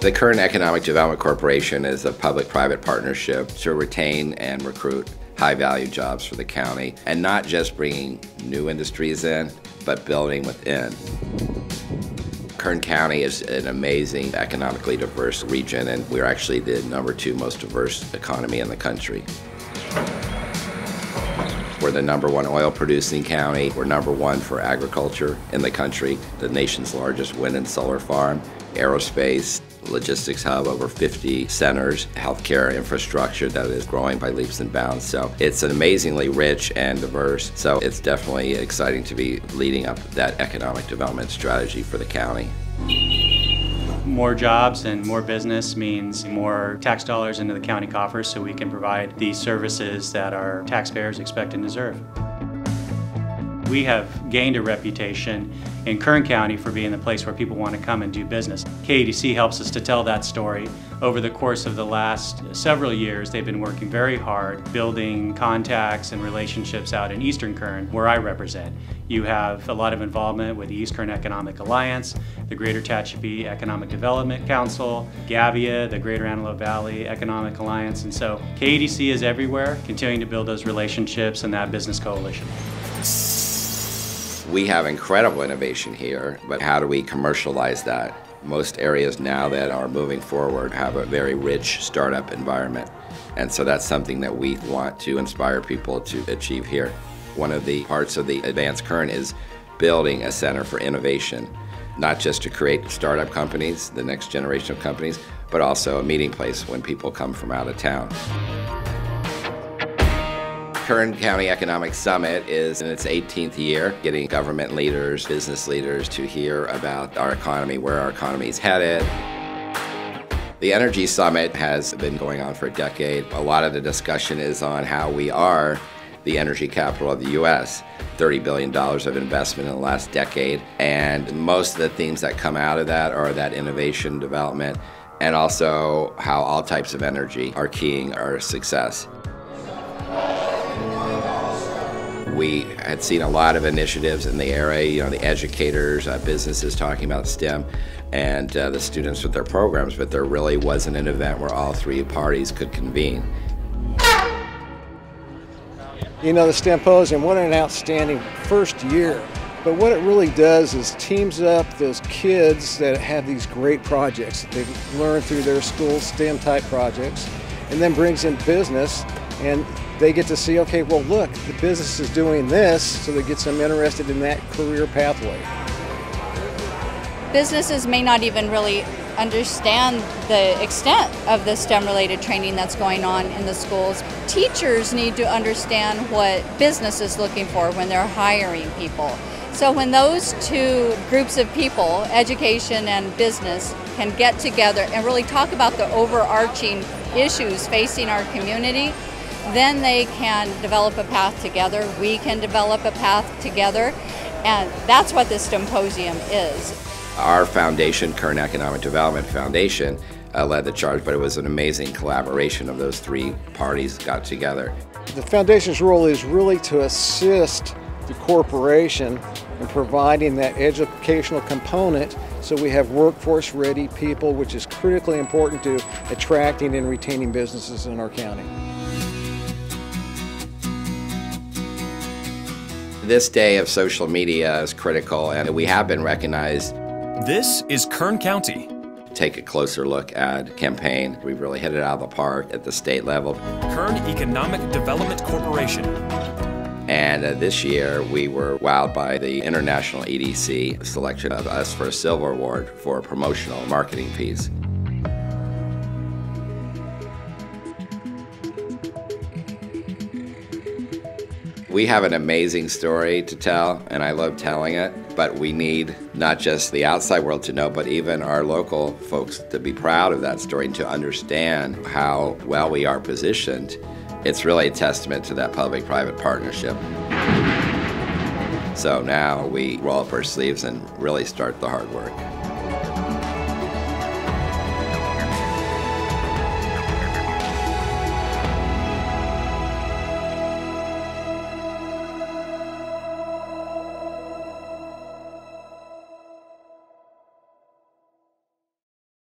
The Kern Economic Development Corporation is a public-private partnership to retain and recruit high-value jobs for the county, and not just bringing new industries in, but building within. Kern County is an amazing, economically diverse region, and we're actually the #2 most diverse economy in the country. We're the #1 oil-producing county. We're #1 for agriculture in the country, the nation's largest wind and solar farm, aerospace, logistics hub, over 50 centers, healthcare infrastructure that is growing by leaps and bounds. So it's an amazingly rich and diverse. So it's definitely exciting to be leading up that economic development strategy for the county. More jobs and more business means more tax dollars into the county coffers so we can provide the services that our taxpayers expect and deserve. We have gained a reputation in Kern County for being the place where people want to come and do business. KEDC helps us to tell that story. Over the course of the last several years, they've been working very hard, building contacts and relationships out in Eastern Kern, where I represent. You have a lot of involvement with the East Kern Economic Alliance, the Greater Tehachapi Economic Development Council, GAVIA, the Greater Antelope Valley Economic Alliance, and so KEDC is everywhere, continuing to build those relationships and that business coalition. We have incredible innovation here, but how do we commercialize that? Most areas now that are moving forward have a very rich startup environment, and so that's something that we want to inspire people to achieve here. One of the parts of the Advanced Kern is building a center for innovation, not just to create startup companies, the next generation of companies, but also a meeting place when people come from out of town. Kern County Economic Summit is in its 18th year, getting government leaders, business leaders to hear about our economy, where our economy is headed. The Energy Summit has been going on for a decade. A lot of the discussion is on how we are the energy capital of the U.S. $30 billion of investment in the last decade, and most of the themes that come out of that are that innovation development, and also how all types of energy are keying our success. We had seen a lot of initiatives in the area, the educators, businesses talking about STEM, and the students with their programs, but there really wasn't an event where all three parties could convene. The Stemposium, what an outstanding first year. But what it really does is teams up those kids that have these great projects that they've learned through their school STEM-type projects, and then brings in business, and they get to see, okay, well look, the business is doing this, so that gets them interested in that career pathway. Businesses may not even really understand the extent of the STEM-related training that's going on in the schools. Teachers need to understand what business is looking for when they're hiring people. So when those two groups of people, education and business, can get together and really talk about the overarching issues facing our community, then they can develop a path together, we can develop a path together, and that's what this symposium is. Our foundation, Kern Economic Development Foundation, led the charge, but it was an amazing collaboration of those three parties got together. The foundation's role is really to assist the corporation in providing that educational component so we have workforce-ready people, which is critically important to attracting and retaining businesses in our county. This day of social media is critical, and we have been recognized. This is Kern County. Take a closer look at campaign. We've really hit it out of the park at the state level. Kern Economic Development Corporation. And this year we were wowed by the International EDC selection of us for a silver award for a promotional marketing piece. We have an amazing story to tell, and I love telling it, but we need not just the outside world to know, but even our local folks to be proud of that story and to understand how well we are positioned. It's really a testament to that public-private partnership. So now we roll up our sleeves and really start the hard work.